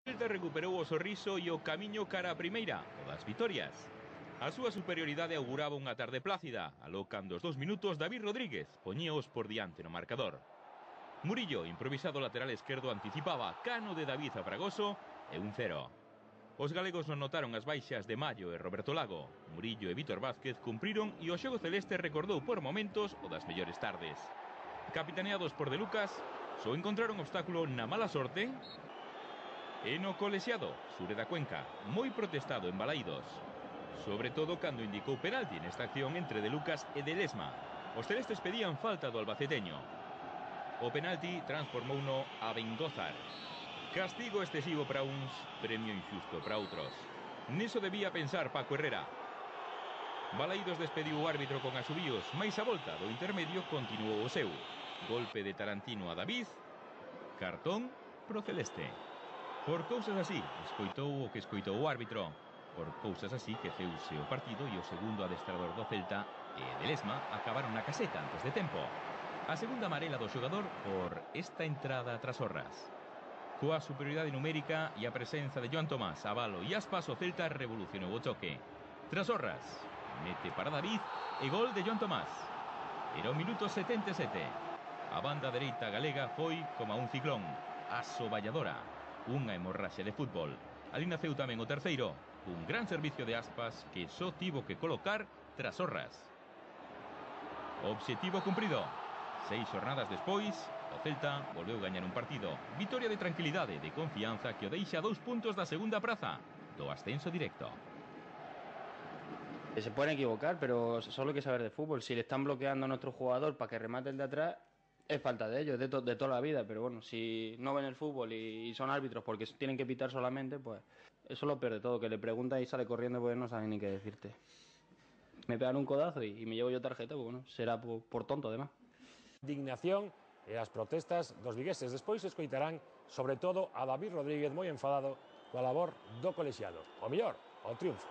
Celta recuperou o sorriso e o camiño cara a primeira, o das vitorias. A súa superioridade auguraba unha tarde plácida, aló cando os 2 minutos David Rodríguez poñíaos por diante no marcador. Murillo, improvisado lateral esquerdo, anticipaba cano de David a Fragoso e 1-0. Os galegos non notaron as baixas de Mallo e Roberto Lago. Murillo e Vítor Vázquez cumpriron e o xogo celeste recordou por momentos o das mellores tardes. Capitaneados por De Lucas, só encontraron obstáculo na mala sorte e no colexiado, Sure da Cuenca, moi protestado en Balaídos. Sobre todo cando indicou penalti nesta acción entre De Lucas e de Lesma. Os celestes pedían falta do albaceteño. O penalti transformouno a Bengózar. Castigo excesivo para uns, premio injusto para outros. Niso debía pensar Paco Herrera. Balaídos despediu o árbitro con asubíos, mais a volta do intermedio continuou o seu. Golpe de Tarantino a David, cartón pro celeste. Por cousas así, escoitou o que escoitou o árbitro. Por cousas así que ceuse o partido e o segundo adestrador do Celta e de Lesma acabaron na caseta antes de tempo. A segunda amarela do xogador por esta entrada tras Orras. Coa superioridade numérica e a presenza de Joan Tomás, Abalo e Aspas, o Celta revolucionou o choque. Tras Orras, mete para David e gol de Joan Tomás. Era o minuto 77. A banda dereita galega foi como un ciclón, asoballadora. Unha hemorraxia de fútbol. Ali naceu tamén o terceiro, un gran servicio de Aspas que só tivo que colocar tras Orras. Obxectivo cumprido. 6 xornadas despois, o Celta volveu gañar un partido. Vitoria de tranquilidade, de confianza, que o deixa a 2 puntos da segunda praza do ascenso directo. Se pueden equivocar, pero solo hay que saber de fútbol. Si le están bloqueando a nuestro jugador para que remate el de atrás, es falta de ellos, de toda la vida. Pero bueno, si no ven el fútbol y son árbitros porque tienen que pitar solamente, pues eso es lo peor de todo, que le preguntas y sale corriendo porque no sabe ni qué decirte. Me pegan un codazo y me llevo yo tarjeta, pues bueno, será por tonto además. Indignación e as protestas dos vigueses. Despois escoitarán, sobre todo, a David Rodríguez moi enfadado coa labor do colexiado. O mellor, o triunfo.